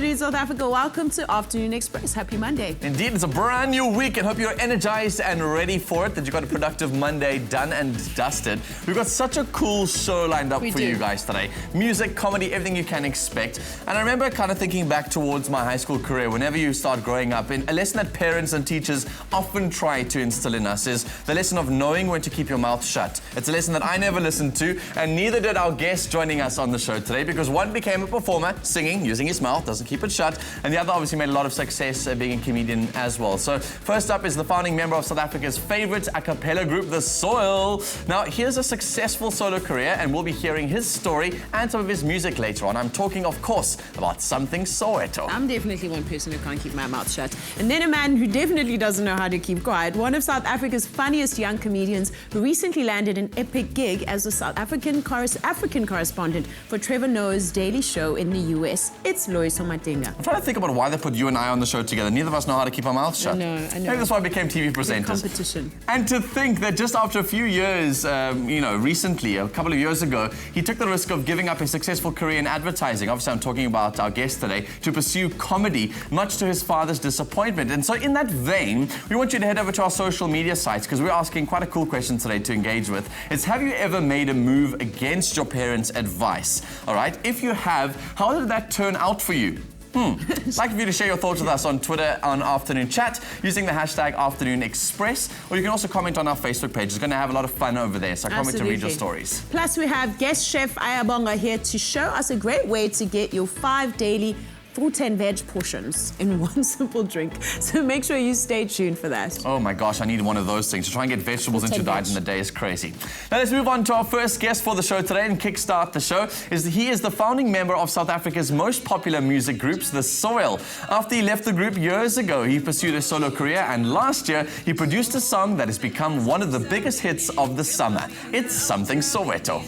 afternoon, South Africa. Welcome to Afternoon Express. Happy Monday. Indeed, it's a brand new week and hope you're energized and ready for it, that you've got a productive Monday done and dusted. We've got such a cool show lined up for you guys today. Music, comedy, everything you can expect. And I remember kind of thinking back towards my high school career, whenever you start growing up, a lesson that parents and teachers often try to instill in us is the lesson of knowing when to keep your mouth shut. It's a lesson that I never listened to, and neither did our guest joining us on the show today, because one became a performer, singing, using his mouth, doesn't keep it shut, and the other obviously made a lot of success being a comedian as well. So first up is the founding member of South Africa's favorite a cappella group, The Soil. Now, here's a successful solo career, and we'll be hearing his story and some of his music later on. I'm talking, of course, about Samthing Soweto. I'm definitely one person who can't keep my mouth shut. And then a man who definitely doesn't know how to keep quiet, one of South Africa's funniest young comedians who recently landed an epic gig as the South African correspondent for Trevor Noah's Daily Show in the US. It's Loyiso Madinga. I'm trying to think about why they put you and I on the show together. Neither of us know how to keep our mouths shut. I know. Maybe that's why we became TV presenters. Competition. And to think that just after a few years, recently, a couple of years ago, he took the risk of giving up a successful career in advertising. Obviously, I'm talking about our guest today, to pursue comedy, much to his father's disappointment. And so in that vein, we want you to head over to our social media sites, because we're asking quite a cool question today to engage with. It's, have you ever made a move against your parents' advice? All right, if you have, how did that turn out for you? I'd like for you to share your thoughts with us on Twitter on Afternoon Chat using the hashtag Afternoon Express, or you can also comment on our Facebook page. It's going to have a lot of fun over there, so I can't wait to read your stories. Plus, we have guest chef Ayabonga here to show us a great way to get your 5 daily fruit and veg portions in one simple drink. So make sure you stay tuned for that. Oh my gosh, I need one of those things. To try and get vegetables into your diet in the day is crazy. Now let's move on to our first guest for the show today and kickstart the show. He is the founding member of South Africa's most popular music groups, The Soil. After he left the group years ago, he pursued a solo career, and last year he produced a song that has become one of the biggest hits of the summer. It's Samthing Soweto.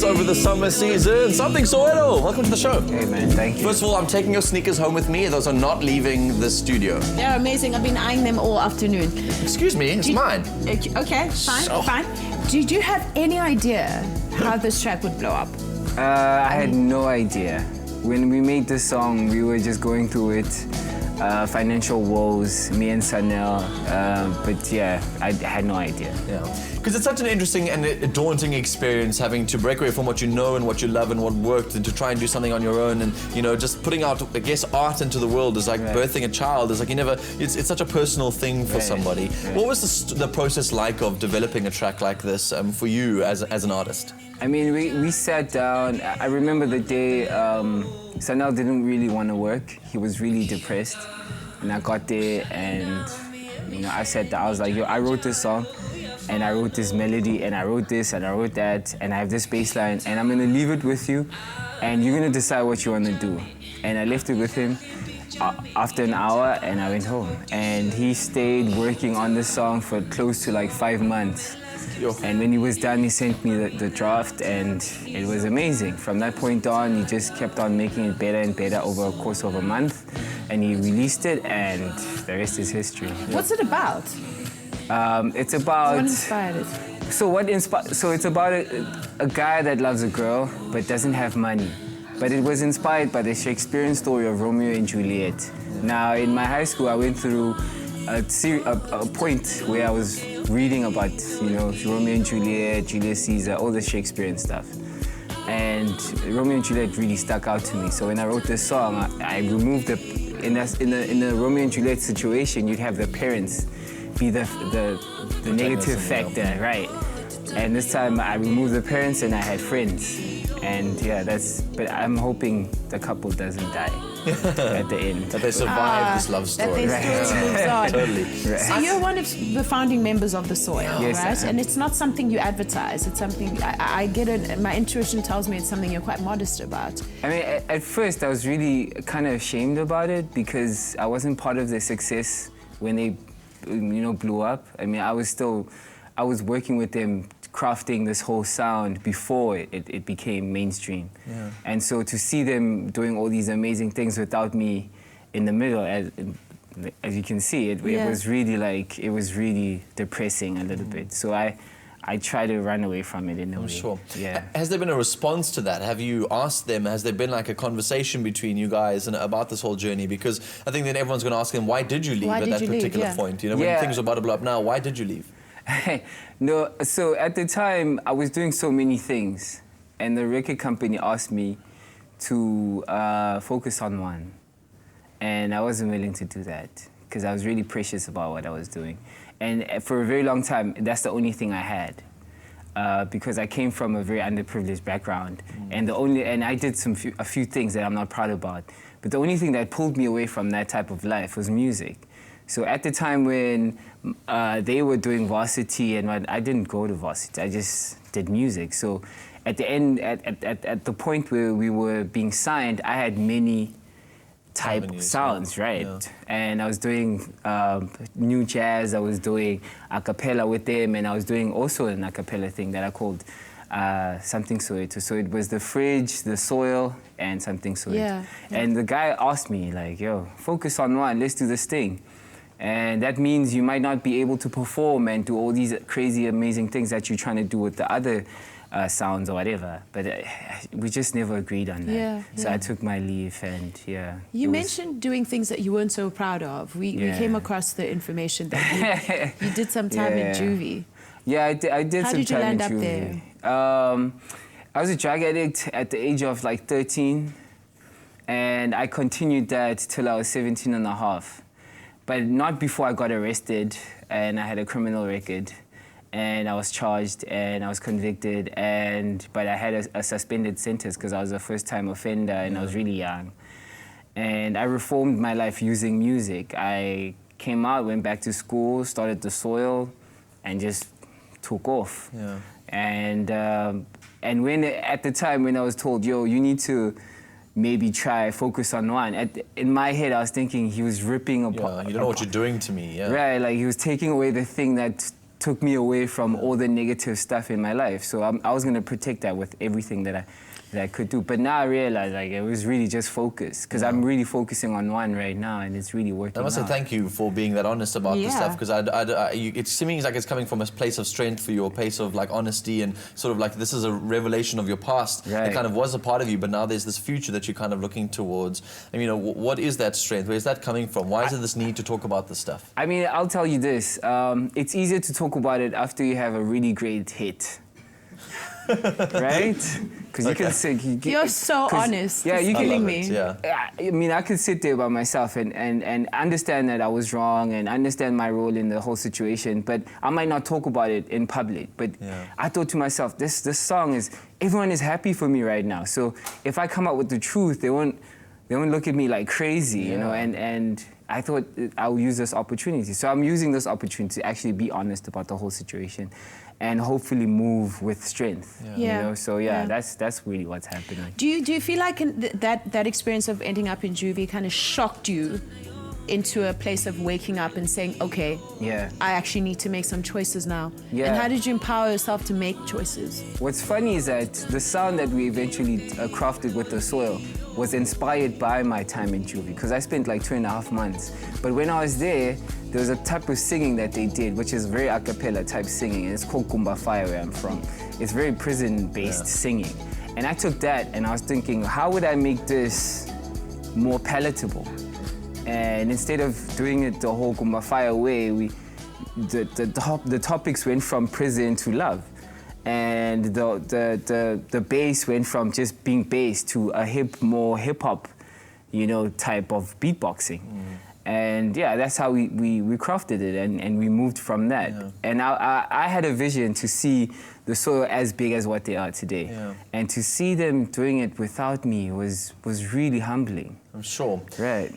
Over the summer season. Samthing Soweto, welcome to the show. Hey man, thank you. First of all, I'm taking your sneakers home with me. Those are not leaving the studio. They're amazing. I've been eyeing them all afternoon. Excuse me, it's mine. Okay, fine. Did you have any idea how this track would blow up? I had no idea. When we made this song, we were just going through it. Financial woes, me and Sanel, but yeah, I had no idea. Yeah, because it's such an interesting and a daunting experience, having to break away from what you know and what you love and what worked, and to try and do something on your own, and just putting out, I guess, art into the world is like birthing a child. Is like it's such a personal thing for somebody. What was the process like of developing a track like this for you as an artist? I mean, we sat down. I remember the day Sanel didn't really want to work. He was really depressed. And I got there and, I sat down. I was like, yo, I wrote this song and I wrote this melody and I wrote this and I wrote that and I have this bass line and I'm going to leave it with you and you're going to decide what you want to do. And I left it with him after an hour and I went home. And he stayed working on this song for close to like 5 months. And when he was done, he sent me the draft, and it was amazing. From that point on, he just kept on making it better and better over a course of a month, and he released it, and the rest is history. What's it about? It's about... What inspired it? So it's about a guy that loves a girl but doesn't have money. But it was inspired by the Shakespearean story of Romeo and Juliet. Now, in my high school, I went through a point where I was reading about, Romeo and Juliet, Julius Caesar, all the Shakespearean stuff. And Romeo and Juliet really stuck out to me. So when I wrote this song, I removed in the Romeo and Juliet situation, you'd have the parents be the negative factor, right? And this time I removed the parents and I had friends. And yeah, but I'm hoping the couple doesn't die at the end. That they survive this love story. That their story moves on. Totally. Right. So you're one of the founding members of the Soil, Yes, I right? am. And it's not something you advertise. It's something, I get it, my intuition tells me it's something you're quite modest about. I mean, at first I was really kind of ashamed about it because I wasn't part of their success when they, blew up. I mean, I was working with them crafting this whole sound before it became mainstream. Yeah. And so to see them doing all these amazing things without me in the middle, as you can see, it was really depressing a little bit. So I try to run away from it in a way. Sure. Yeah. Has there been a response to that? Have you asked them, has there been like a conversation between you guys and about this whole journey? Because I think then everyone's going to ask them, why did you leave at that particular point? When things were about to blow up now, why did you leave? No, so at the time, I was doing so many things, and the record company asked me to focus on one, and I wasn't willing to do that because I was really precious about what I was doing. And for a very long time, that's the only thing I had, because I came from a very underprivileged background, and I did a few things that I'm not proud about. But the only thing that pulled me away from that type of life was music. So at the time when they were doing varsity and I didn't go to varsity, I just did music. So at the end, at the point where we were being signed, I had many type sounds, right? Yeah. And I was doing new jazz, I was doing a cappella with them, and I was doing also an a cappella thing that I called Samthing Soweto. So it was the Fridge, the Soil, and Samthing Soweto. Yeah. And the guy asked me, like, yo, focus on one, let's do this thing. And that means you might not be able to perform and do all these crazy, amazing things that you're trying to do with the other sounds or whatever. But we just never agreed on that. Yeah, so I took my leave and You mentioned doing things that you weren't so proud of. We came across the information that you did some time in juvie. Yeah, I did some time in juvie. How did you land up there? I was a drug addict at the age of like 13. And I continued that till I was 17 and a half. But not before I got arrested, and I had a criminal record, and I was charged, and I was convicted, but I had a suspended sentence because I was a first-time offender, and I was really young. And I reformed my life using music. I came out, went back to school, started the Soil, and just took off. Yeah. And at the time when I was told, yo, you need to maybe try focus on one. In my head, I was thinking he was ripping apart. Yeah, you don't know what you're doing to me. Yeah. Right, like he was taking away the thing that took me away from all the negative stuff in my life. So I was going to protect that with everything that I could do. But now I realize like it was really just focus, because I'm really focusing on one right now, and it's really working. I must say thank you for being that honest about this stuff, because it seems like it's coming from a place of strength for you, a place of like honesty, and sort of like this is a revelation of your past. Right. It kind of was a part of you, but now there's this future that you're kind of looking towards. I mean, what is that strength? Where is that coming from? Why is there this need to talk about this stuff? I mean, I'll tell you this. It's easier to talk about it after you have a really great hit. Right? Because you can say... You're so honest. Yeah, you killing me. Yeah. I mean, I could sit there by myself and understand that I was wrong and understand my role in the whole situation, but I might not talk about it in public. But I thought to myself, this song is... Everyone is happy for me right now. So if I come out with the truth, they won't look at me like crazy, you know, and I thought I'll use this opportunity. So I'm using this opportunity to actually be honest about the whole situation and hopefully move with strength, you know? So that's really what's happening. Do you feel like that experience of ending up in juvie kind of shocked you into a place of waking up and saying, okay, I actually need to make some choices now? Yeah. And how did you empower yourself to make choices? What's funny is that the sound that we eventually crafted with the Soil was inspired by my time in juvie, because I spent like 2.5 months. But when I was there was a type of singing that they did, which is very a cappella type singing, and it's called Kumba Fire, where I'm from. It's very prison-based singing. And I took that and I was thinking, how would I make this more palatable? And instead of doing it the whole Kumba Fire way, the topics went from prison to love. And the bass went from just being bass to a more hip-hop, you know, type of beatboxing. And that's how we crafted it, and we moved from that. And I had a vision to see the soil as big as what they are today. Yeah. And to see them doing it without me was really humbling. I'm sure. Right.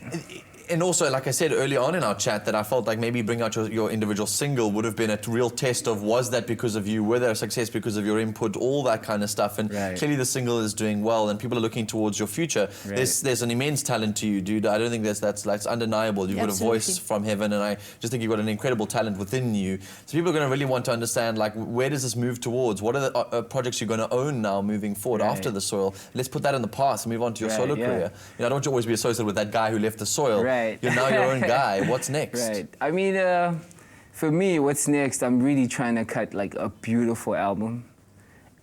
And also, like I said earlier on in our chat, that I felt like maybe bring out your individual single would have been a real test of, was that because of you, were there a success because of your input, all that kind of stuff. And clearly the single is doing well and people are looking towards your future. Right. There's an immense talent to you, dude. I don't think that's undeniable. You've got a voice from heaven, and I just think you've got an incredible talent within you. So people are going to really want to understand, like, where does this move towards? What are the projects you're going to own now moving forward after the soil? Let's put that in the past and move on to your solo career. You know, I don't want you always be associated with that guy who left the soil. You're now your own guy. What's next? Right. I mean, for me, what's next? I'm really trying to cut like a beautiful album,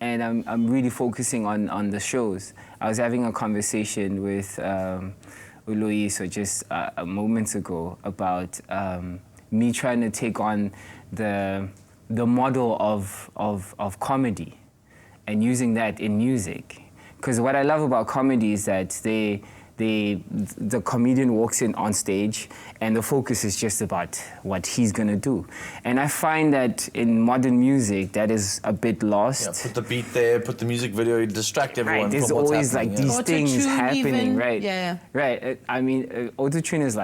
and I'm really focusing on the shows. I was having a conversation with Loyiso just a moment ago about me trying to take on the model of comedy and using that in music. Because what I love about comedy is that the comedian walks in on stage and the focus is just about what he's gonna do. And I find that in modern music, that is a bit lost. Yeah, put the beat there, put the music video, distract everyone There's from what's always happening. like these things happening, even. right? Yeah. Right. I mean, autotune is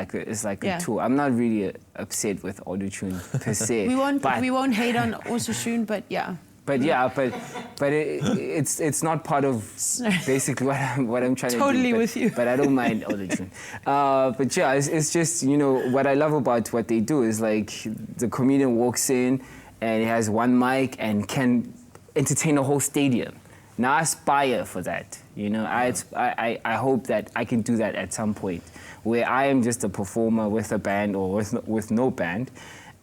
like a tool. I'm not really upset with autotune per se. We won't hate on autotune, but yeah. But yeah, but it's not part of basically what I'm trying to do. Totally with you. But I don't mind autotune. But yeah, it's just, you know, what I love about what they do is like the comedian walks in and he has one mic and can entertain a whole stadium. Now I aspire for that, you know. I hope that I can do that at some point, where I am just a performer with a band or with no band,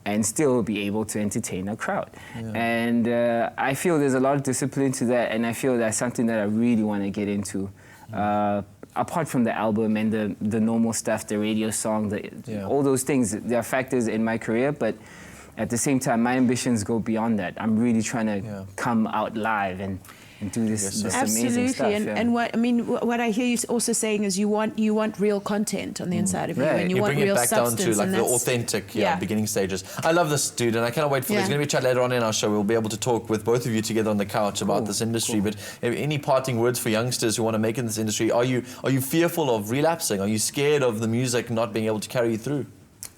and still be able to entertain a crowd. And I feel there's a lot of discipline to that, and I feel that's something that I really want to get into. Apart from the album and the normal stuff, the radio song, all those things, they are factors in my career, but at the same time, my ambitions go beyond that. I'm really trying to come out live and do this amazing stuff. And what I hear you also saying is you want real content on the inside of you, and you want bring real it back down to substance. like the authentic beginning stages. I love this, dude, and I cannot wait for there's going to be a chat later on in our show. We'll be able to talk with both of you together on the couch about this industry. But any parting words for youngsters who want to make it in this industry? Are you fearful of relapsing? Are you scared of the music not being able to carry you through?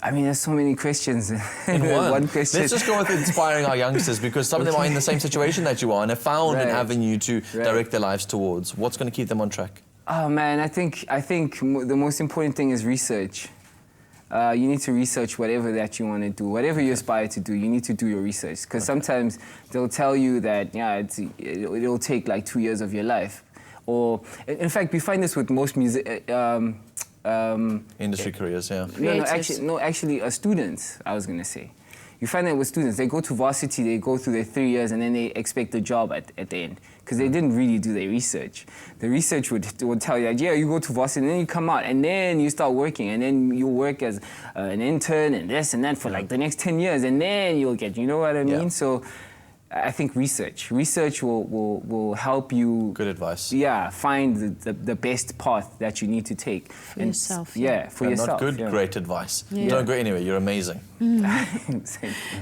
I mean, there's so many questions in one question. Let's just go with inspiring our youngsters, because some of them are in the same situation that you are and have found an avenue to direct their lives towards. What's going to keep them on track? Oh man, I think the most important thing is research. You need to research whatever that you want to do, whatever you aspire to do. You need to do your research, because sometimes they'll tell you that it'll take like 2 years of your life, or in fact we find this with most music. Industry careers, actually, students, I was going to say. You find that with students, they go to varsity, they go through their 3 years, and then they expect a job at the end, because they didn't really do their research. The research would tell you that, you go to varsity, and then you come out, and then you start working, and then you work as an intern and this and that for like the next 10 years, and then you'll get, you know what I mean? So I think research will help you. Good advice. Yeah, find the best path that you need to take. For yourself. For yourself. Not good, great advice. Don't go anywhere, you're amazing.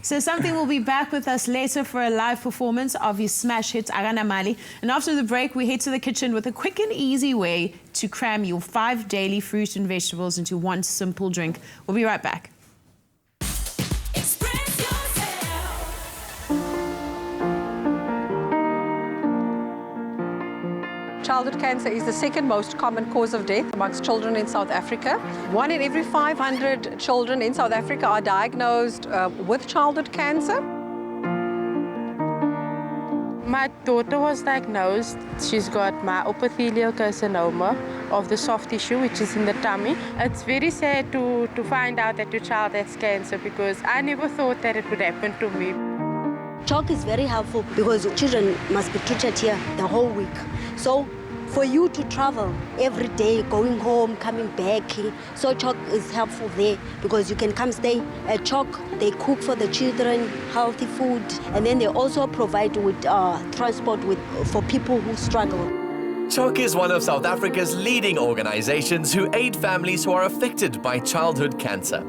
So Samthing will be back with us later for a live performance of his smash hit, Agana Mali. And after the break, we head to the kitchen with a quick and easy way to cram your 5 daily fruit and vegetables into one simple drink. We'll be right back. Childhood cancer is the second most common cause of death amongst children in South Africa. 1 in every 500 children in South Africa are diagnosed with childhood cancer. My daughter was diagnosed. She's got myopithelial carcinoma of the soft tissue, which is in the tummy. It's very sad to find out that your child has cancer, because I never thought that it would happen to me. Chalk is very helpful because children must be treated here the whole week. So for you to travel every day, going home, coming back, so Chalk is helpful there, because you can come stay at Chalk. They cook for the children, healthy food, and then they also provide with transport for people who struggle. Chalk is one of South Africa's leading organizations who aid families who are affected by childhood cancer.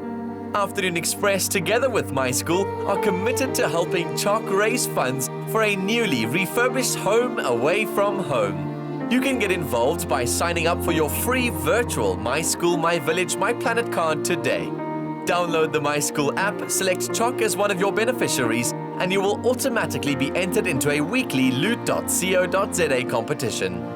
Afternoon Express, together with my school, are committed to helping Chalk raise funds for a newly refurbished home away from home. You can get involved by signing up for your free virtual My School, My Village, My Planet card today. Download the My School app, select Chalk as one of your beneficiaries, and you will automatically be entered into a weekly loot.co.za competition.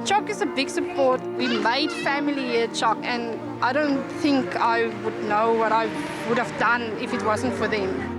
Chalk is a big support. We made family here at Chalk, and I don't think I would know what I would have done if it wasn't for them.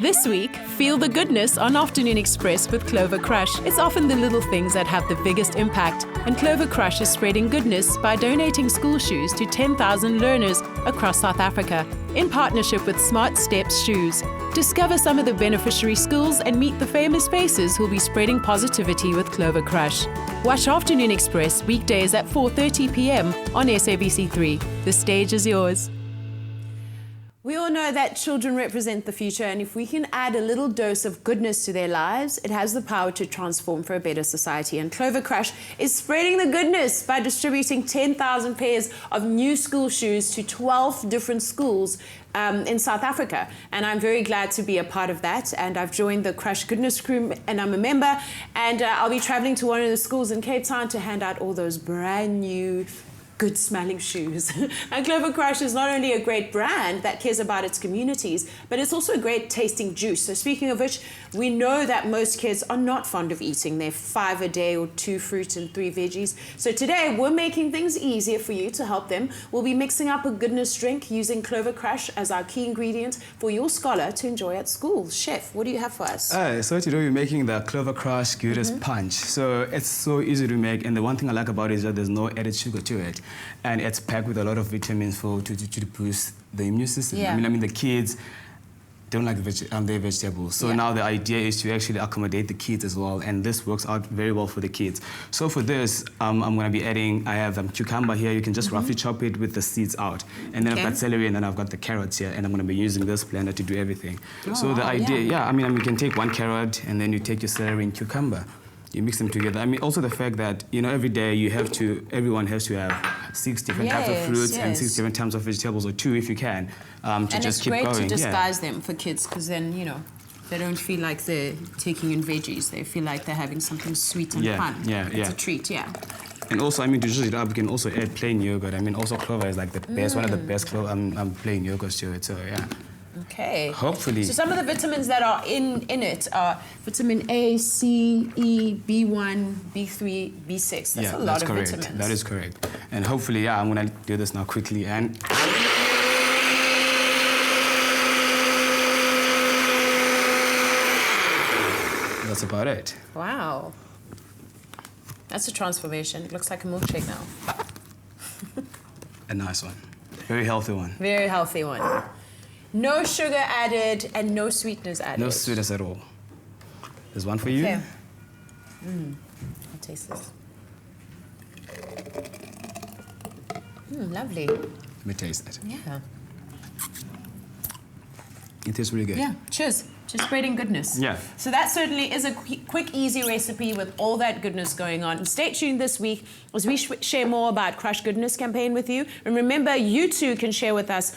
This week, feel the goodness on Afternoon Express with Clover Crush. It's often the little things that have the biggest impact, and Clover Crush is spreading goodness by donating school shoes to 10,000 learners across South Africa in partnership with Smart Steps Shoes. Discover some of the beneficiary schools and meet the famous faces who'll be spreading positivity with Clover Crush. Watch Afternoon Express weekdays at 4:30 p.m. on SABC3. The stage is yours. We all know that children represent the future, and if we can add a little dose of goodness to their lives, it has the power to transform for a better society. And Clover Crush is spreading the goodness by distributing 10,000 pairs of new school shoes to 12 different schools in South Africa. And I'm very glad to be a part of that. And I've joined the Crush Goodness Crew, and I'm a member. And I'll be traveling to one of the schools in Cape Town to hand out all those brand new good smelling shoes. And Clover Crush is not only a great brand that cares about its communities, but it's also a great tasting juice. So speaking of which, we know that most kids are not fond of eating their 5 a day or 2 fruits and 3 veggies. So today we're making things easier for you to help them. We'll be mixing up a goodness drink using Clover Crush as our key ingredient for your scholar to enjoy at school. Chef, what do you have for us? So today we're making the Clover Crush Goodness Punch. So it's so easy to make, and the one thing I like about it is that there's no added sugar to it. And it's packed with a lot of vitamins to boost the immune system. Yeah. I mean, the kids, don't like their vegetables. So now the idea is to actually accommodate the kids as well, and this works out very well for the kids. So for this, I'm going to be adding, I have cucumber here. You can just roughly chop it with the seeds out. And then I've got celery, and then I've got the carrots here, and I'm going to be using this blender to do everything. So the idea, I mean, you can take one carrot, and then you take your celery and cucumber. You mix them together. I mean, also the fact that, you know, every day everyone has to have 6 different types of fruits and 6 different types of vegetables, or 2 if you can, to just keep going. And it's great to disguise them for kids, because then, you know, they don't feel like they're taking in veggies. They feel like they're having something sweet and fun. It's a treat, And also, I mean, to just it up, you can also add plain yogurt. I mean, also clover is like the best, one of the best plain yogurts to it, so yeah. Okay. Hopefully. So some of the vitamins that are in it are vitamin A, C, E, B1, B3, B6. That's a lot of vitamins. That is correct. And hopefully, I'm going to do this now quickly. And that's about it. Wow. That's a transformation. It looks like a milkshake now. A nice one. Very healthy one. Very healthy one. No sugar added and no sweeteners added. No sweetness at all. There's one for you. Okay. I'll taste this. Lovely. Let me taste it. Yeah. It tastes really good. Yeah. Cheers. Just spreading goodness. Yeah. So that certainly is a quick, easy recipe with all that goodness going on. And stay tuned this week as we share more about Crush Goodness campaign with you. And remember, you too can share with us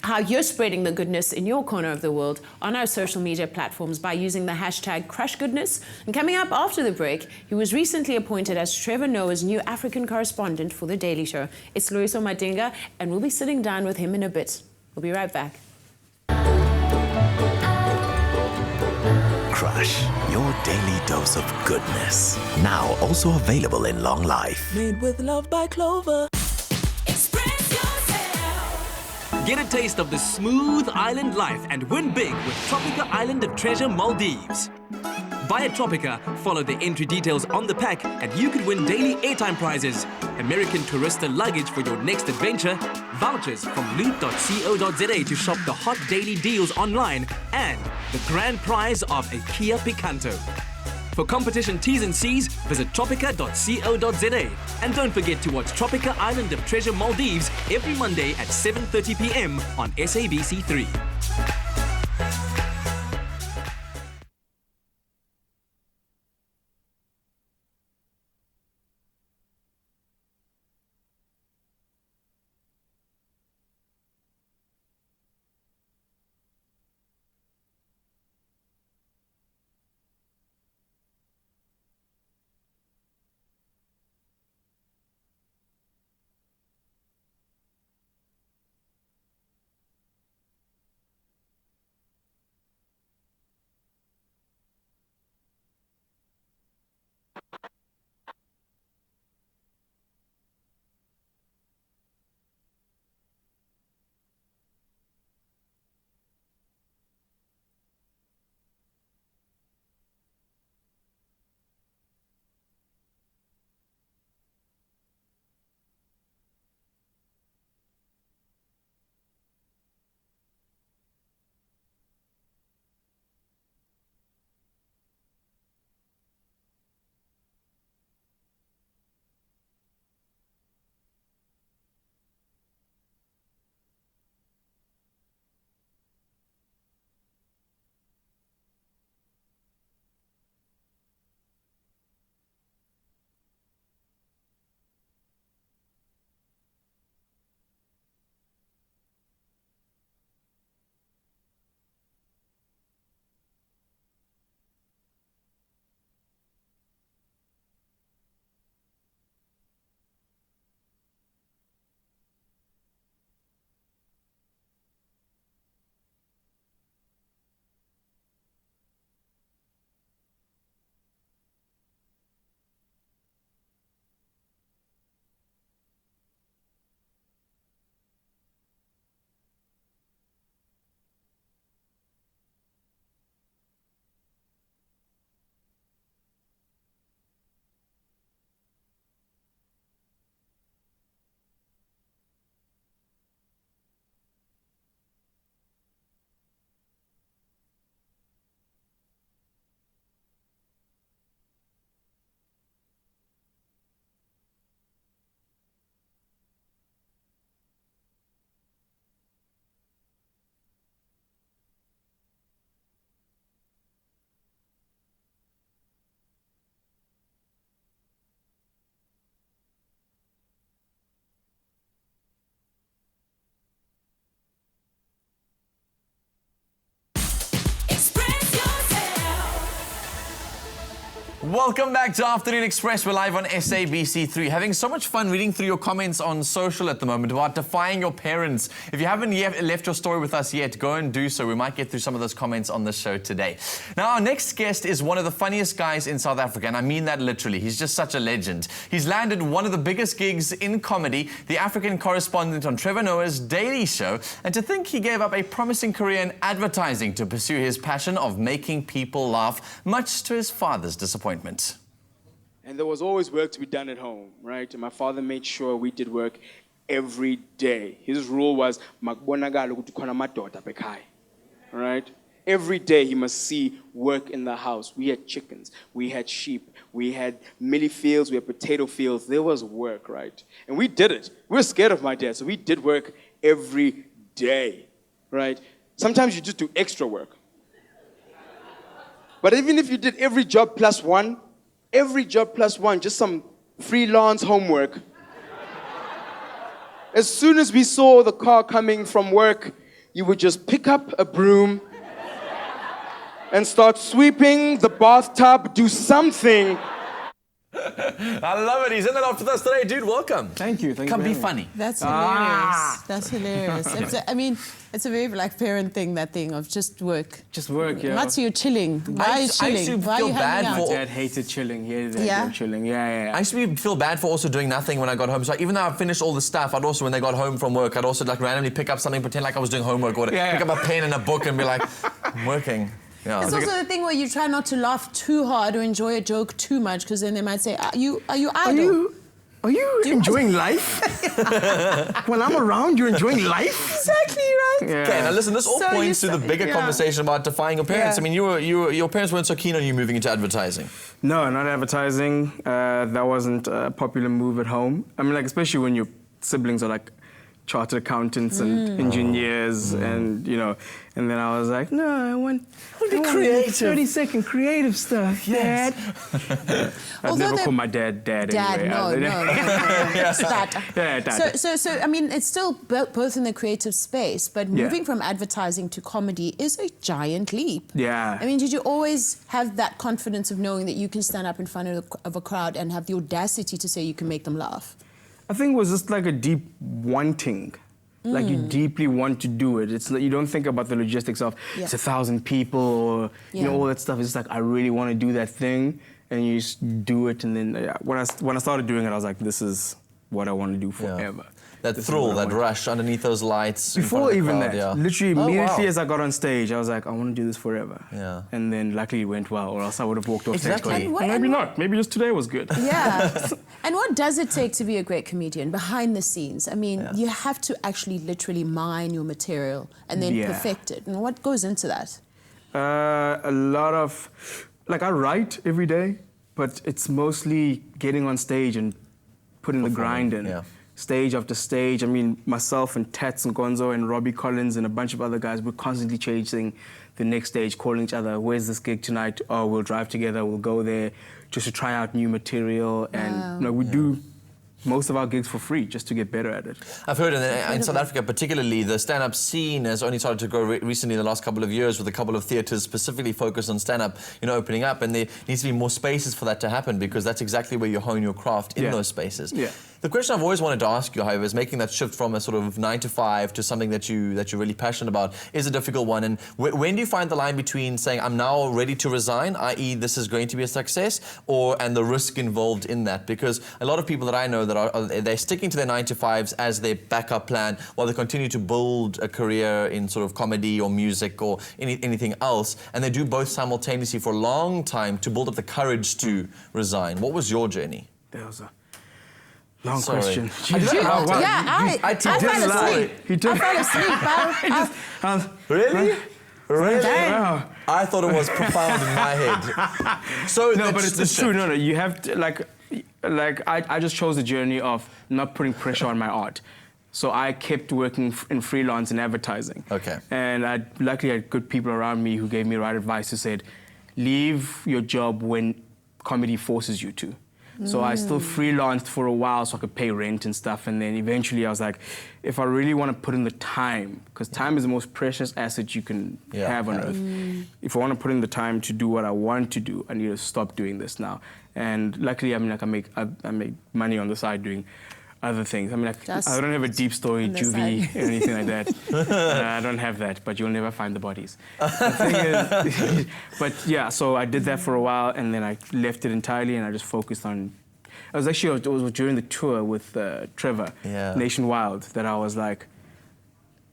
how you're spreading the goodness in your corner of the world on our social media platforms by using the hashtag #CrushGoodness. And coming up after the break, he was recently appointed as Trevor Noah's new African correspondent for The Daily Show. It's Loyiso Madinga, and we'll be sitting down with him in a bit. We'll be right back. Crush, your daily dose of goodness. Now also available in long life. Made with love by Clover. Get a taste of the smooth island life and win big with Tropica Island of Treasure Maldives. Via Tropica, follow the entry details on the pack and you could win daily airtime prizes, American Tourista luggage for your next adventure, vouchers from loot.co.za to shop the hot daily deals online, and the grand prize of a Kia Picanto. For competition T's and C's, visit tropica.co.za. And don't forget to watch Tropica Island of Treasure Maldives every Monday at 7:30 p.m. on SABC3. Welcome back to Afternoon Express. We're live on SABC3. Having so much fun reading through your comments on social at the moment about defying your parents. If you haven't yet left your story with us yet, go and do so. We might get through some of those comments on the show today. Now, our next guest is one of the funniest guys in South Africa, and I mean that literally. He's just such a legend. He's landed one of the biggest gigs in comedy, the African correspondent on Trevor Noah's Daily Show, and to think he gave up a promising career in advertising to pursue his passion of making people laugh, much to his father's disappointment. And there was always work to be done at home, right? And my father made sure we did work every day. His rule was, right? Every day he must see work in the house. We had chickens, we had sheep, we had millie fields, we had potato fields. There was work, right? And we did it. We were scared of my dad, so we did work every day, right? Sometimes you just do extra work. But even if you did every job plus one, just some freelance homework. As soon as we saw the car coming from work, you would just pick up a broom and start sweeping the bathtub, do something. I love it. He's in and off with us today. Dude, welcome. Thank you. Come be funny. That's hilarious. That's hilarious. It's a very like parent thing, that thing of just work. Just work, yeah. Matsu, you're chilling. Why are you chilling? Why are you hanging out? My dad hated chilling. He hated chilling. Yeah. I used to feel bad for also doing nothing when I got home. So even though I finished all the stuff, I'd also, when they got home from work, I'd also like randomly pick up something, pretend like I was doing homework, or pick up a pen and a book and be like, I'm working. Yeah. It's also the thing where you try not to laugh too hard or enjoy a joke too much, because then they might say, are you idle? Are you enjoying life? When I'm around, you're enjoying life? Exactly right. Yeah. Okay, now listen, this all points to the bigger conversation about defying your parents. I mean, your parents weren't so keen on you moving into advertising. No, not advertising. That wasn't a popular move at home. I mean, like, especially when your siblings are like chartered accountants and engineers and, you know, and then I was like, no, I want creative. 30-second creative stuff, Dad. I'd never call my dad anyway. No. Dad. Yeah, Dad. So, I mean, it's still both in the creative space, but moving from advertising to comedy is a giant leap. Yeah. I mean, did you always have that confidence of knowing that you can stand up in front of a crowd and have the audacity to say you can make them laugh? I think it was just like a deep wanting. Like you deeply want to do it. It's like you don't think about the logistics of it's 1,000 people or you know all that stuff. It's just like I really want to do that thing, and you just do it. And then when I started doing it, I was like, this is what I want to do forever. That thrill, that rush underneath those lights. Before even that, literally immediately as I got on stage, I was like, I want to do this forever. Yeah. And then luckily it went well, or else I would have walked off stage Exactly. going, maybe not. Maybe just today was good. Yeah. And what does it take to be a great comedian behind the scenes? I mean, you have to actually literally mine your material and then perfect it. And what goes into that? A lot of, like I write every day, but it's mostly getting on stage and putting the grind in. Yeah. Stage after stage. I mean, myself and Tats and Gonzo and Robbie Collins and a bunch of other guys, we're constantly chasing the next stage, calling each other, where's this gig tonight? Oh, we'll drive together, we'll go there, just to try out new material. And you know, we do most of our gigs for free just to get better at it. I've heard in South Africa particularly, the stand-up scene has only started to grow recently in the last couple of years, with a couple of theatres specifically focused on stand-up, you know, opening up, and there needs to be more spaces for that to happen, because that's exactly where you hone your craft, in those spaces. Yeah. The question I've always wanted to ask you, however, is making that shift from a sort of 9 to 5 to something that you're really passionate about is a difficult one. And when do you find the line between saying I'm now ready to resign, i.e. this is going to be a success, and the risk involved in that? Because a lot of people that I know that they're sticking to their 9 to 5s as their backup plan while they continue to build a career in sort of comedy or music or anything else, and they do both simultaneously for a long time to build up the courage to resign. What was your journey? That was a long question. I fell asleep. Really? Really? Wow. I thought it was profound in my head. So no, but it's true. No, you have to, like I just chose the journey of not putting pressure on my art. So I kept working in freelance and advertising. Okay. And I luckily had good people around me who gave me the right advice, who said, leave your job when comedy forces you to. So I still freelanced for a while so I could pay rent and stuff. And then eventually I was like, if I really want to put in the time, because time is the most precious asset you can have on earth. If I want to put in the time to do what I want to do, I need to stop doing this now. And luckily, I mean, like I make money on the side doing other things. I mean, like, I don't have a deep story juvie or anything like that. I don't have that, but you'll never find the bodies. The thing is, but yeah, so I did that for a while, and then I left it entirely, and I just focused on. It was during the tour with Trevor, Nationwide, that I was like,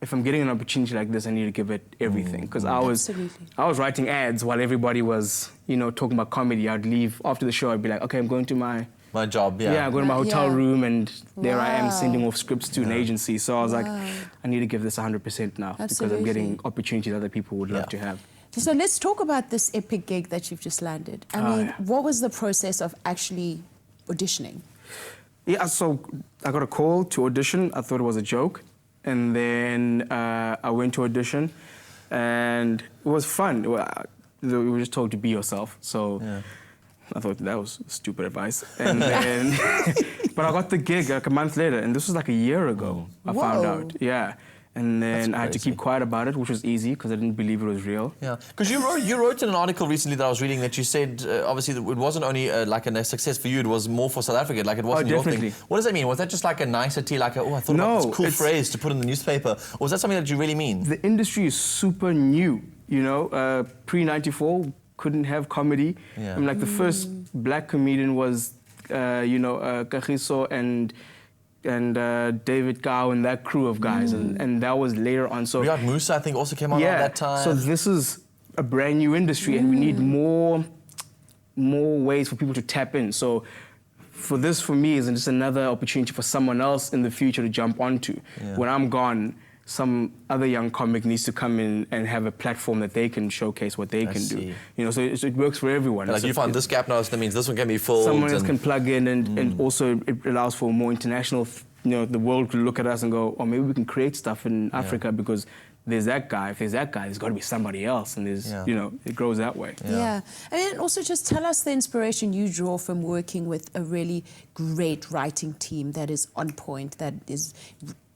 if I'm getting an opportunity like this, I need to give it everything. Because I was writing ads while everybody was, you know, talking about comedy. I'd leave after the show. I'd be like, okay, I'm going to my job, Yeah, I go to my hotel room, and there I am sending off scripts to an agency. So I was like, I need to give this 100% now because I'm getting opportunities other people would love to have. So let's talk about this epic gig that you've just landed. I mean, what was the process of actually auditioning? Yeah, so I got a call to audition. I thought it was a joke. And then I went to audition, and it was fun. We were just told to be yourself. So I thought that was stupid advice. And then, but I got the gig like a month later, and this was like a year ago. I found out, And then I had to keep quiet about it, which was easy because I didn't believe it was real. Yeah, because you wrote in an article recently that I was reading that you said obviously that it wasn't only like a success for you, it was more for South Africa, like it wasn't your thing. What does that mean? Was that just like a nicety, like I thought about this cool phrase to put in the newspaper, or was that something that you really mean? The industry is super new, you know. Pre-94 couldn't have comedy. I mean, like the first black comedian was, Kagiso and David Gow and that crew of guys, and that was later on. So Riyad Musa, I think, also came out at that time. So this is a brand new industry, and we need more ways for people to tap in. So for me, is just another opportunity for someone else in the future to jump onto. When I'm gone, some other young comic needs to come in and have a platform that they can showcase what they can do. You know, so it works for everyone. Like you found this gap now, so that means this one can be filled. Someone else can plug in, and also it allows for more international. You know, the world can look at us and go, oh, maybe we can create stuff in Africa because there's that guy. If there's that guy, there's got to be somebody else, and there's you know, it grows that way. I mean, also just tell us the inspiration you draw from working with a really great writing team that is on point, that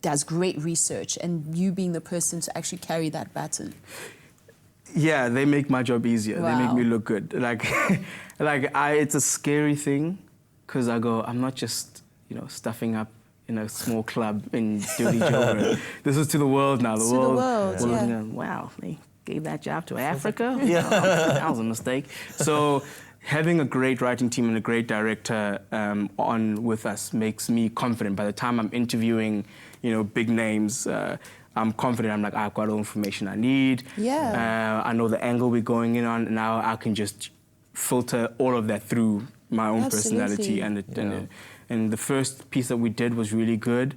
does great research, and you being the person to actually carry that baton. Yeah, they make my job easier. They make me look good. Like, it's a scary thing, because I go, I'm not just, you know, stuffing up in a small club in Dirty Joburg. This is to the world now. The world, wow, they gave that job to Africa? That was a mistake. So having a great writing team and a great director on with us makes me confident. By the time I'm interviewing, you know, big names, I'm confident. I'm like, I've got all the information I need. I know the angle we're going in on. Now I can just filter all of that through my own personality. And the first piece that we did was really good.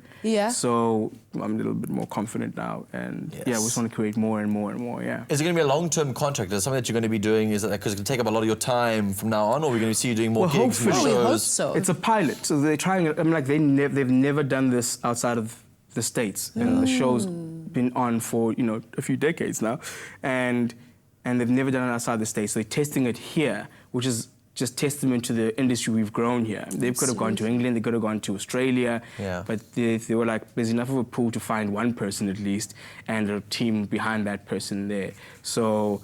So I'm a little bit more confident now. And we just want to create more and more and more, Is it going to be a long-term contract? Is it something that you're going to be doing? Is it because it can take up a lot of your time from now on, or are we going to see you doing more gigs and shows? We hope so. It's a pilot. So they're trying, I mean, like they've never done this outside of the States. And the show's been on for, you know, a few decades now. And they've never done it outside the States. So they're testing it here, which is just testament to the industry we've grown here. They could have gone to England, they could have gone to Australia, but they were like, there's enough of a pool to find one person at least, and a team behind that person there. So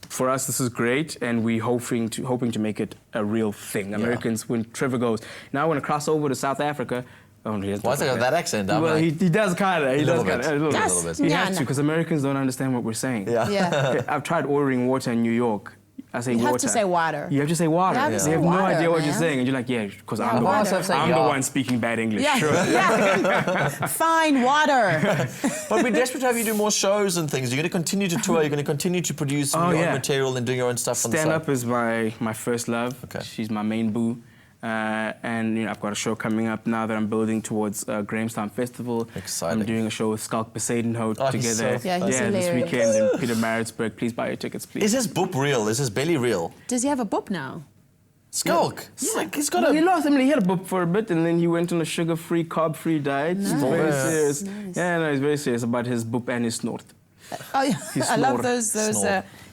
for us, this is great, and we're hoping to make it a real thing. Americans, when Trevor goes, now I want to cross over to South Africa. Oh, he why is it that accent? Well, he does kind of. He does kind of. A little bit. He has to, because Americans don't understand what we're saying. I've tried ordering water in New York. I say water. You have to say water. You have to say water. They have no idea what you're saying. And you're like, because I'm the one speaking bad English. Fine, water. But we're desperate to have you do more shows and things. You're going to continue to tour. You're going to continue to produce your own material and doing your own stuff on the side. Stand-up is my first love. She's my main boo. And you know, I've got a show coming up now that I'm building towards Grahamstown Festival. Exciting. I'm doing a show with Skalk Besadenhout together. He's this weekend in Peter Maritzburg. Please buy your tickets, please. Is his boop real? Is his belly real? Does he have a boop now? Skalk? Like he's got a... He lost him. He had a boop for a bit, and then he went on a sugar-free, carb-free diet. He's very serious. He's very serious about his boop and his snort. I love those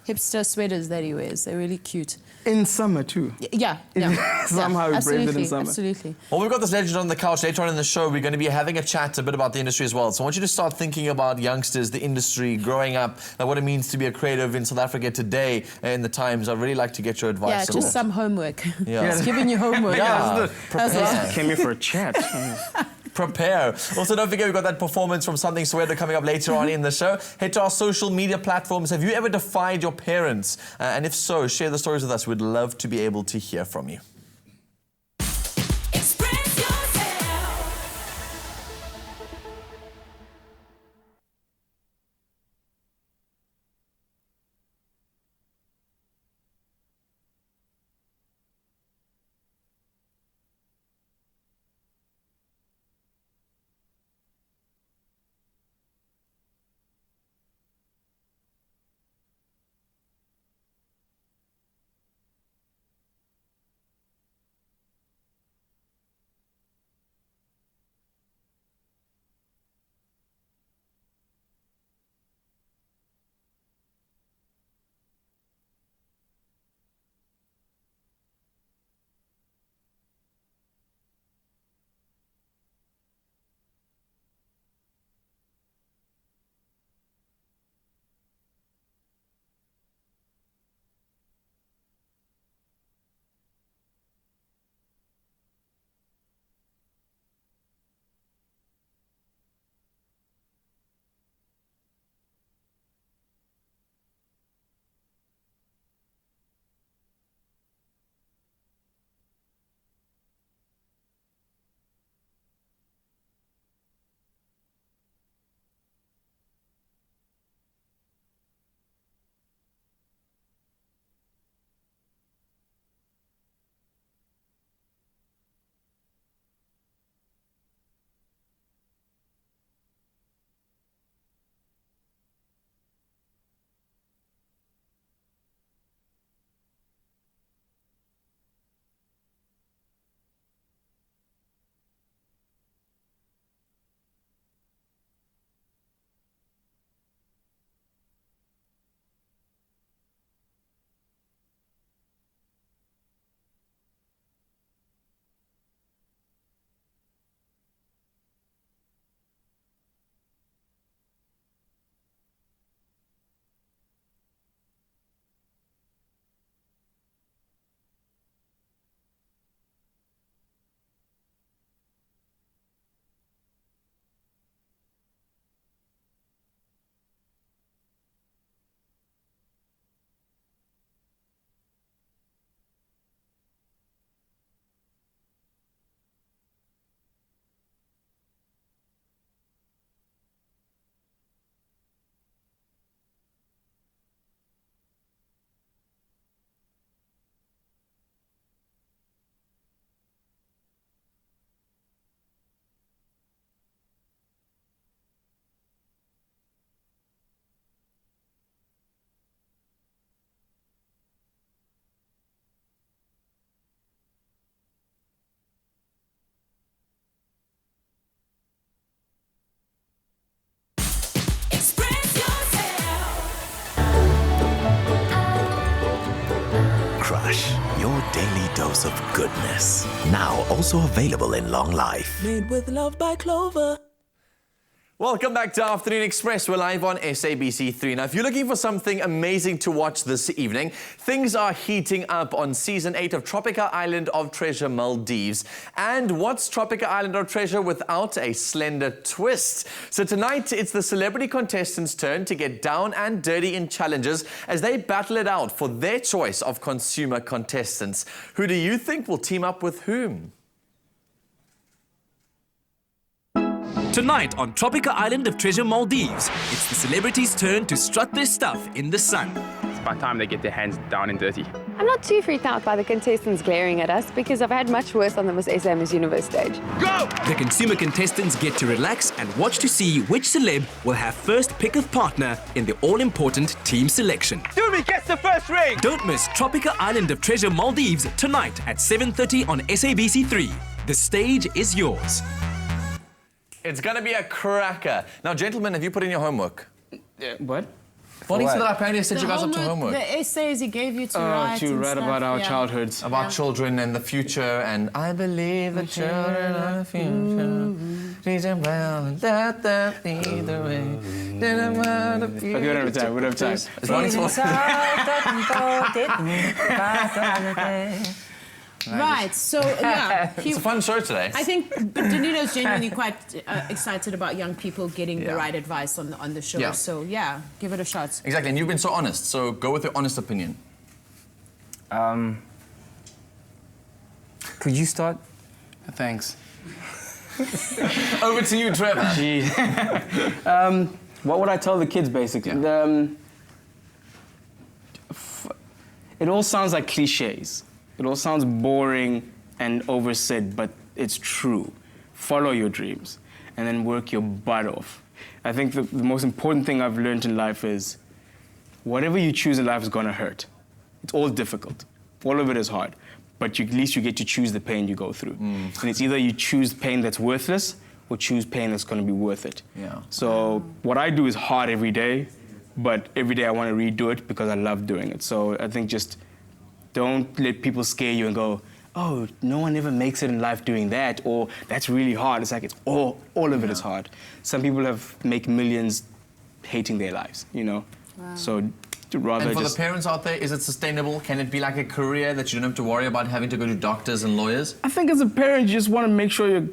hipster sweaters that he wears. They're really cute. In summer too. Yeah. Somehow he brings it in summer. Absolutely. Well, we've got this legend on the couch. Later on in the show, we're going to be having a chat a bit about the industry as well. So I want you to start thinking about youngsters, the industry, growing up, like what it means to be a creative in South Africa today in the times. I'd really like to get your advice. Yeah, on just that. some homework. Yeah. Just giving you homework. Prepare. Came here for a chat. Prepare. Also, don't forget, we've got that performance from Samthing Soweto coming up later on in the show. Head to our social media platforms. Have you ever defied your parents? And if so, share the stories with us. We'd love to be able to hear from you. Your daily dose of goodness. Now also available in long life. Made with love by Clover. Welcome back to Afternoon Express. We're live on SABC3. Now, if you're looking for something amazing to watch this evening, things are heating up on Season 8 of Tropica Island of Treasure Maldives. And what's Tropica Island of Treasure without a slender twist? So tonight, it's the celebrity contestants' turn to get down and dirty in challenges as they battle it out for their choice of consumer contestants. Who do you think will team up with whom? Tonight on Tropica Island of Treasure Maldives, it's the celebrities' turn to strut their stuff in the sun. It's about time they get their hands down and dirty. I'm not too freaked out by the contestants glaring at us because I've had much worse on the Miss SA Miss Universe stage. Go! The consumer contestants get to relax and watch to see which celeb will have first pick of partner in the all-important team selection. Dumi gets the first ring! Don't miss Tropica Island of Treasure Maldives tonight at 7:30 on SABC3. The stage is yours. It's going to be a cracker. Now, gentlemen, have you put in your homework? What? Well, Lisa, that apparently said you guys up to homework. The essays he gave you to write. To write about our childhoods. About children and the future, and I believe the children are the future. Teach them well and let them lead the way. Okay, we don't have time. Right, so yeah. It's a fun show today. I think Danito's genuinely quite excited about young people getting the right advice on the show. Yeah. So yeah, give it a shot. Exactly, and you've been so honest, so go with your honest opinion. Could you start? Thanks. Over to you, Trevor. What would I tell the kids, basically? It all sounds like cliches. It all sounds boring and oversaid, but it's true. Follow your dreams and then work your butt off. I think the most important thing I've learned in life is whatever you choose in life is gonna hurt. It's all difficult. All of it is hard, but at least you get to choose the pain you go through. And it's either you choose pain that's worthless or choose pain that's gonna be worth it. Yeah. So what I do is hard every day, but every day I wanna redo it because I love doing it. So I think just don't let people scare you and go, oh, no one ever makes it in life doing that, or that's really hard. It's like, it's all of it is hard. Some people make millions hating their lives, you know? Wow. So rather And for the parents out there, is it sustainable? Can it be like a career that you don't have to worry about having to go to doctors and lawyers? I think as a parent, you just want to make sure your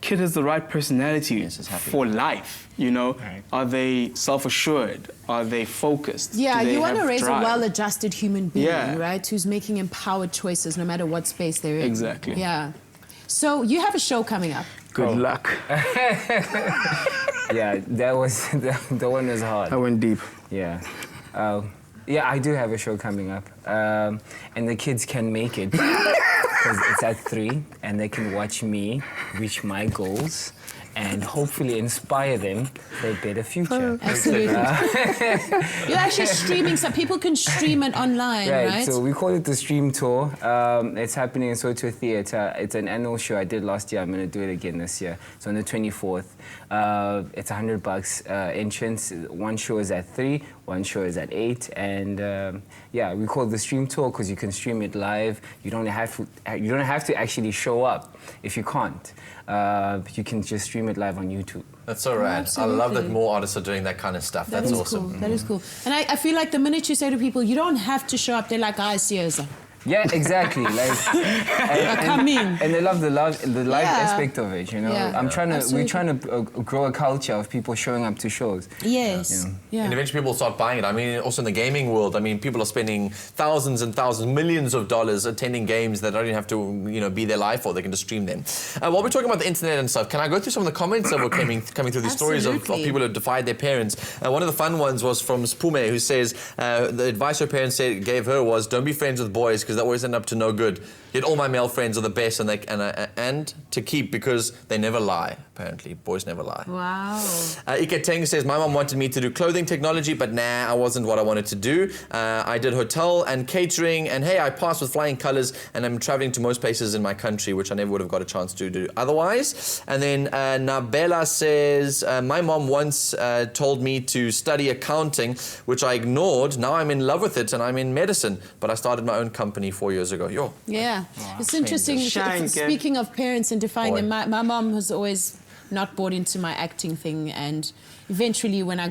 kid has the right personality for life, you know? Right. Are they self-assured? Are they focused? Yeah, Do they you want to have raise drive? a well-adjusted human being, Yeah. right? Who's making empowered choices no matter what space they're in. Exactly. Yeah. So you have a show coming up. Good luck. Yeah, that one was hard. I went deep. Yeah. Yeah, I do have a show coming up. And the kids can make it because it's at 3 and they can watch me reach my goals and hopefully inspire them for a better future. Absolutely. You're actually streaming, so people can stream it online, right? So we call it the Stream Tour. It's happening in Soweto Theatre. It's an annual show I did last year. I'm going to do it again this year. So on the 24th. It's $100 entrance. One show is at 3, one show is at 8, and yeah, we call it the Stream Tour because you can stream it live. You don't have to actually show up if you can't. You can just stream it live on YouTube. That's so rad. I love that more artists are doing that kind of stuff. That's awesome. Cool. That is cool. And I feel like the minute you say to people, you don't have to show up, they're like, I see us. Yeah, exactly. And they love the live aspect of it. You know, Yeah. we're trying to grow a culture of people showing up to shows. Yes. You know? Yeah. And eventually people will start buying it. I mean, also in the gaming world, I mean, people are spending thousands and thousands, millions of dollars attending games that don't even have to, you know, be there live for. They can just stream them. While we're talking about the internet and stuff, can I go through some of the comments that were coming through these stories of people who have defied their parents? One of the fun ones was from Spume, who says the advice her parents gave her was, don't be friends with boys because they always end up to no good. Yet all my male friends are the best and to keep because they never lie, apparently. Boys never lie. Wow. Ike Teng says, my mom wanted me to do clothing technology, but nah, I wasn't what I wanted to do. I did hotel and catering, and hey, I passed with flying colors, and I'm traveling to most places in my country, which I never would have got a chance to do otherwise. And then Nabela says, my mom once told me to study accounting, which I ignored. Now I'm in love with it, and I'm in medicine, but I started my own company 4 years ago. Yo. Yeah. It's interesting. Speaking of parents and defying them, my mom has always not bought into my acting thing, and eventually when I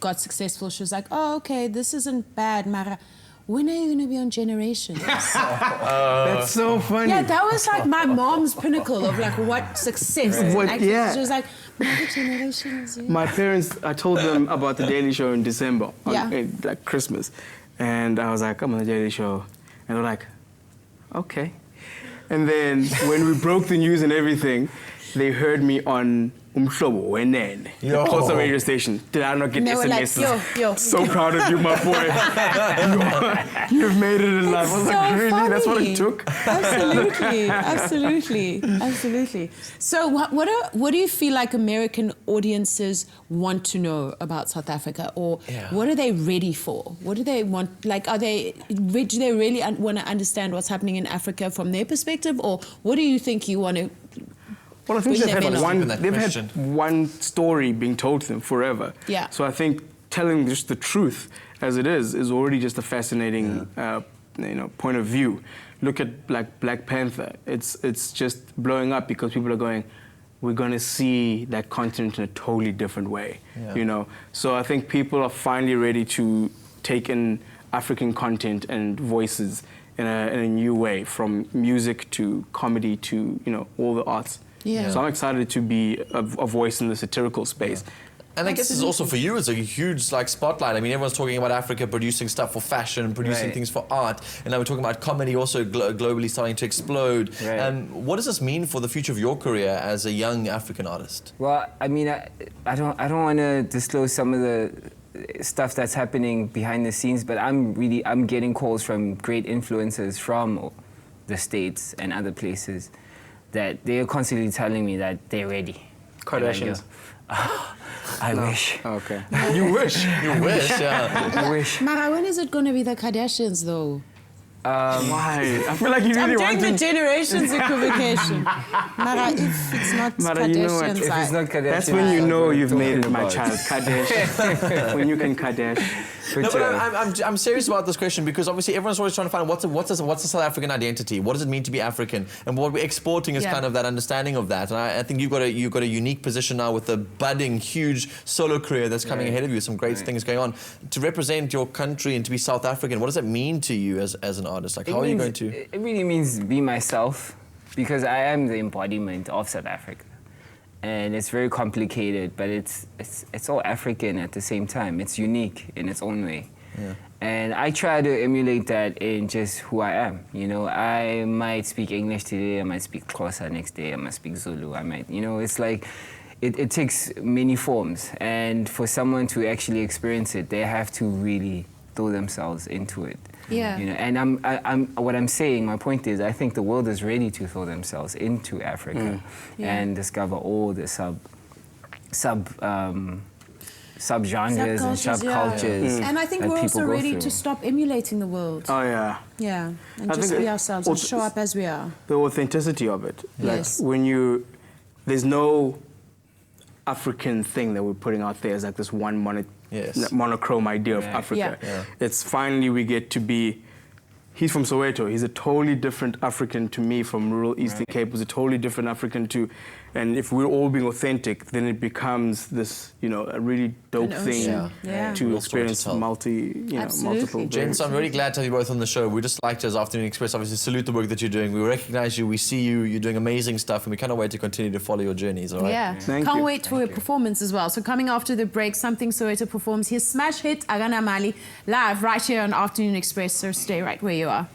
got successful, she was like, oh, okay, this isn't bad, Mara. When are you going to be on Generations? That's so funny. Yeah, that was like my mom's pinnacle of like what success. Right. Yeah. She was like, Generations. Yeah. My parents, I told them about the Daily Show in December, like Christmas. And I was like, I'm on the Daily Show. And they're like, okay. And then when we broke the news and everything, they heard me on Umhlobo Wenene, the coastal radio station. Did I not get SMSs? Like, yo. So proud of you, my boy. You've made it in life. I was like, really? Funny. That's what it took? Absolutely. So what do you feel like American audiences want to know about South Africa? Or what are they ready for? What do they want? Like, do they really want to understand what's happening in Africa from their perspective? Or what do you think you want to... Well, I think they've had one story being told to them forever. Yeah. So I think telling just the truth as it is already just a fascinating point of view. Look at Black Panther. It's just blowing up because people are going, we're going to see that continent in a totally different way, you know. So I think people are finally ready to take in African content and voices in a new way, from music to comedy to, you know, all the arts. Yeah. So I'm excited to be a voice in the satirical space. And I guess it's also for you, it's a huge spotlight. I mean, everyone's talking about Africa producing stuff for fashion, producing things for art, and now we're talking about comedy also globally starting to explode. What does this mean for the future of your career as a young African artist? Well, I mean, I don't want to disclose some of the stuff that's happening behind the scenes, but I'm getting calls from great influencers from the States and other places that they're constantly telling me that they're ready. Kardashians. I wish. Okay. You wish. You wish. I wish. Mara, when is it going to be the Kardashians, though? Why? I feel like you really want I'm doing the generations equivocation. Mara, if it's not Mara, Kardashians, you know what? If it's not Kardashian, that's when you know you've made it, my child. Kardashian. When you can Kardashian. No, but I'm serious about this question because obviously everyone's always trying to find what's the South African identity? What does it mean to be African? And what we're exporting is kind of that understanding of that. And I think you've got a unique position now with a budding, huge solo career that's coming ahead of you. Some great things going on. To represent your country and to be South African, what does it mean to you as an artist? Like, how are you going to? It really means be myself, because I am the embodiment of South Africa. And it's very complicated, but it's all African at the same time. It's unique in its own way. Yeah. And I try to emulate that in just who I am. You know, I might speak English today, I might speak Xhosa next day, I might speak Zulu, I might, you know, it's like, it takes many forms. And for someone to actually experience it, they have to really throw themselves into it. Yeah. You know, and what I'm saying, my point is, I think the world is ready to throw themselves into Africa and discover all the subgenres and subcultures. And I think we're also ready to stop emulating the world. Oh yeah. Yeah, and just be ourselves and show up as we are. The authenticity of it. Yes. Like when there's no African thing that we're putting out there as like this one monochrome idea of Africa. Yeah. It's finally we get to be, he's from Soweto, he's a totally different African to me from rural Eastern Cape, was a totally different African to, and if we're all being authentic, then it becomes this, you know, a really dope thing to experience multiple. Gents, I'm really glad to have you both on the show. We just like to, as Afternoon Express, obviously salute the work that you're doing. We recognize you, we see you, you're doing amazing stuff, and we cannot wait to continue to follow your journeys, all right? Yeah, can't wait for your performance as well. So coming after the break, Samthing Soweto performs his smash hit, Agana Mali, live right here on Afternoon Express, so stay right where you are.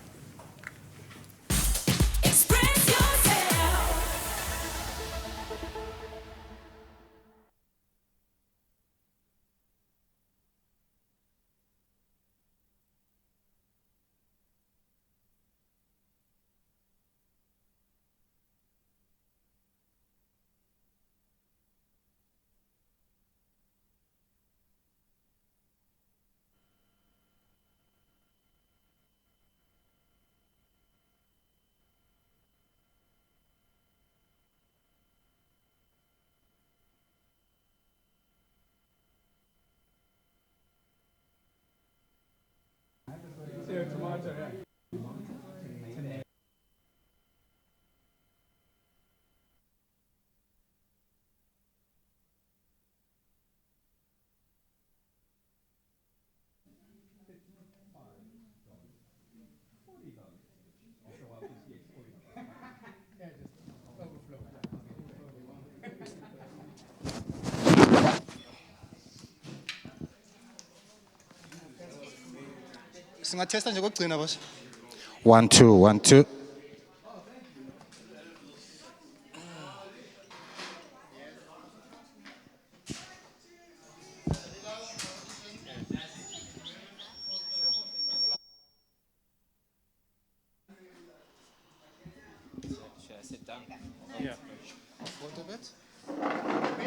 Singatesta nje kokugcina boss. 1 2 1 2. Should I sit down? Yeah. Hold a bit.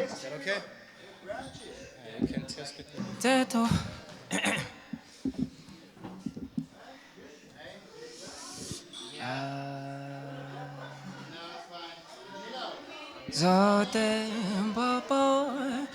Is that okay? You can test it. Teto. Zote mbopo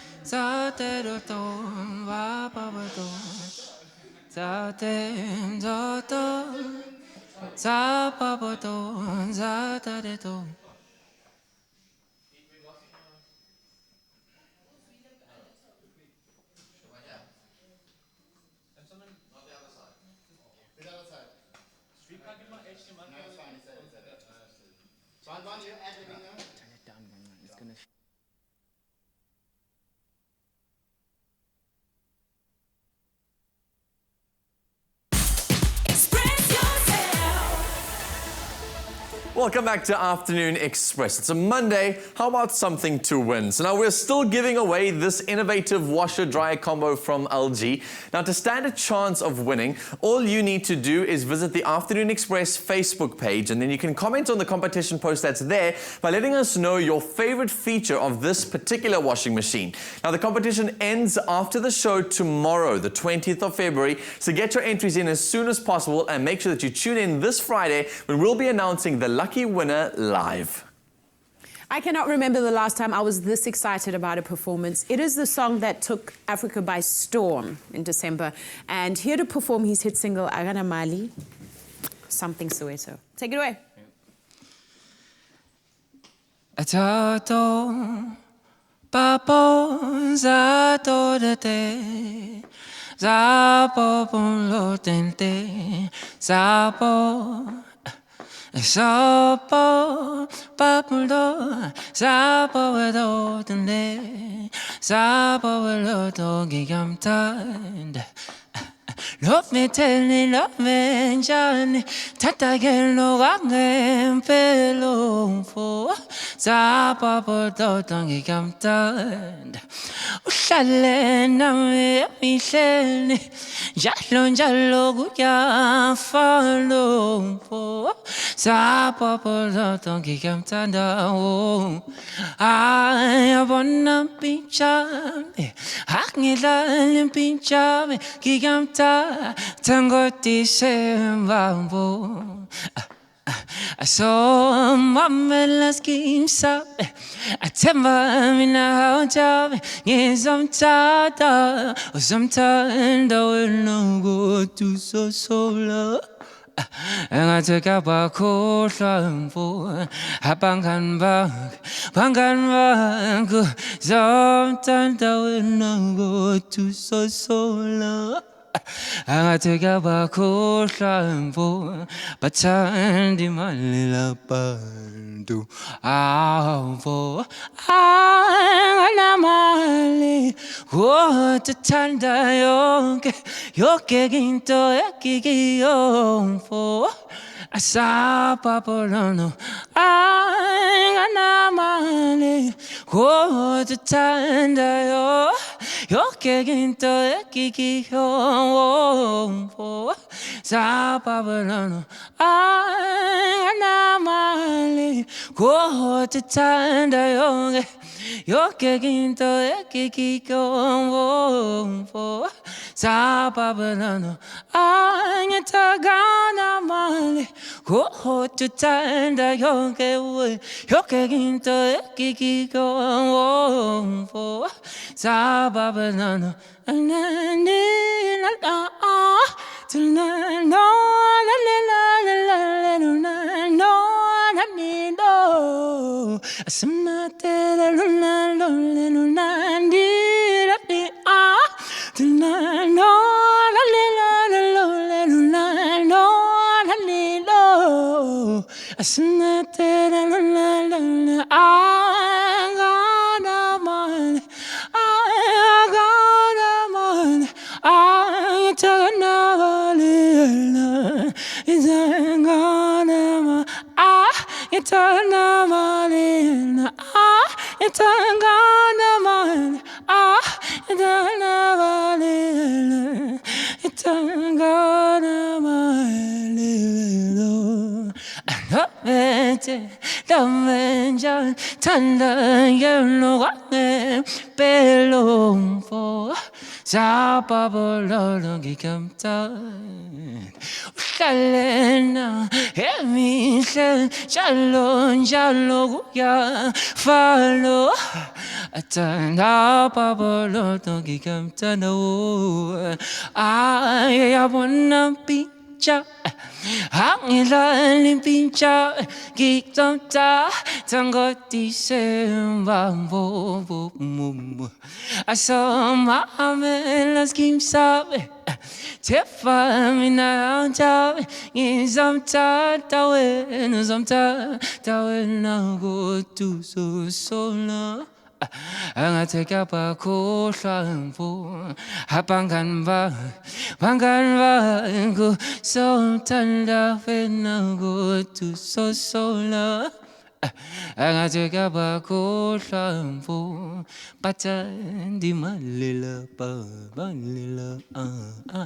Welcome back to Afternoon Express. It's a Monday. How about something to win? So now we're still giving away this innovative washer-dryer combo from LG. Now to stand a chance of winning, all you need to do is visit the Afternoon Express Facebook page, and then you can comment on the competition post that's there by letting us know your favorite feature of this particular washing machine. Now the competition ends after the show tomorrow, the 20th of February. So get your entries in as soon as possible and make sure that you tune in this Friday when we'll be announcing the lucky winner live. I cannot remember the last time I was this excited about a performance. It is the song that took Africa by storm in December. And here to perform his hit single, Agana Mali, Samthing Soweto. Take it away. Atato, papo, zato de te, zapo lo tente, zapo. Sapo, papulo, sapo wedo tende, sapo wedo togi gamtand. Love me, tell me, love me, Johnny. Tata gelo gangen pelo fo. Sapo wedo togi gamtand. Ushale na me michel. Jalo guya follow fo. Sapo wedo togi gamtand. I wanna be charmed. Haknila be charmed. Gigamta tango disembo. I saw Mamela's game sub. I tell me now, job is some tada or some time. I will not go to so solo. And I take up a cold for a bangan back, sometimes I will not go to so solo. I take up a cold for but Sandy my little bandu. For Anamali, what a tanda you're getting to a kiki for a sapapolono. Anamali, what a tanda you're getting to a kiki for sapapolono. Anamali, what a tanda you're getting to a kiki for sapapolono. Anyatagana mali, what to tanda you're getting to a kiki for sapapolono. And Damenja Tanda Yellow Belong for Zababolo Gikamta Shalena Emisha Shalom Shaloya Follow Atanda Babolo Gikamta no I wanna be Hangilan pincha Giktamta Tango December Asama Amelas Kim Sabe Tefa Mina Jabe Gizamta Tawen Zamta Tawen na go to so sola Ang take up a cold shampoo, Hapangan ba, go so tanda when I go to so sola. Ang take up a cold shampoo, but di malila pa, balila,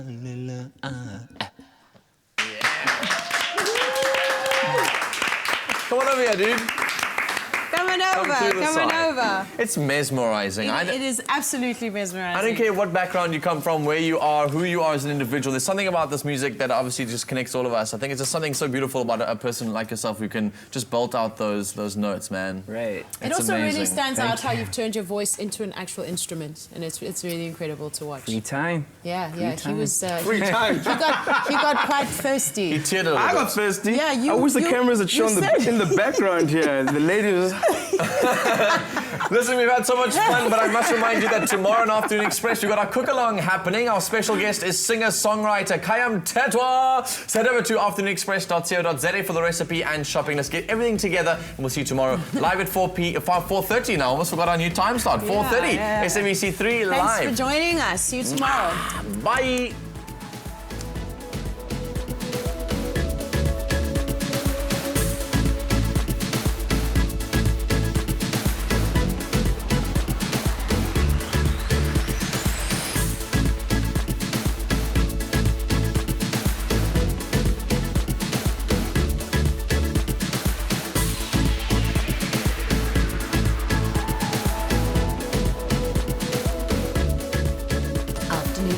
lila, Come on over here, dude. Coming over. It's mesmerizing. It is absolutely mesmerizing. I don't care what background you come from, where you are, who you are as an individual. There's something about this music that obviously just connects all of us. I think it's just something so beautiful about a person like yourself who can just bolt out those notes, man. Right. It also really stands out how you've turned your voice into an actual instrument, and it's really incredible to watch. Free time. Yeah. Time. He was free time. He got quite thirsty. He teared a little I got bit. thirsty. Yeah, I wish the cameras had shown in the background here. The lady was. Listen, we've had so much fun, but I must remind you that tomorrow on Afternoon Express, we've got our cook-along happening. Our special guest is singer-songwriter Kayam Tetwa. So head over to afternoonexpress.co.za for the recipe and shopping. Let's get everything together, and we'll see you tomorrow live at 4:30 now. Almost forgot our new time slot. 4:30. Yeah. SABC3 live. Thanks for joining us. See you tomorrow. Bye.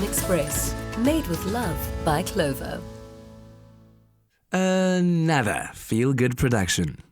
Express, made with love by Clover. Another feel-good production.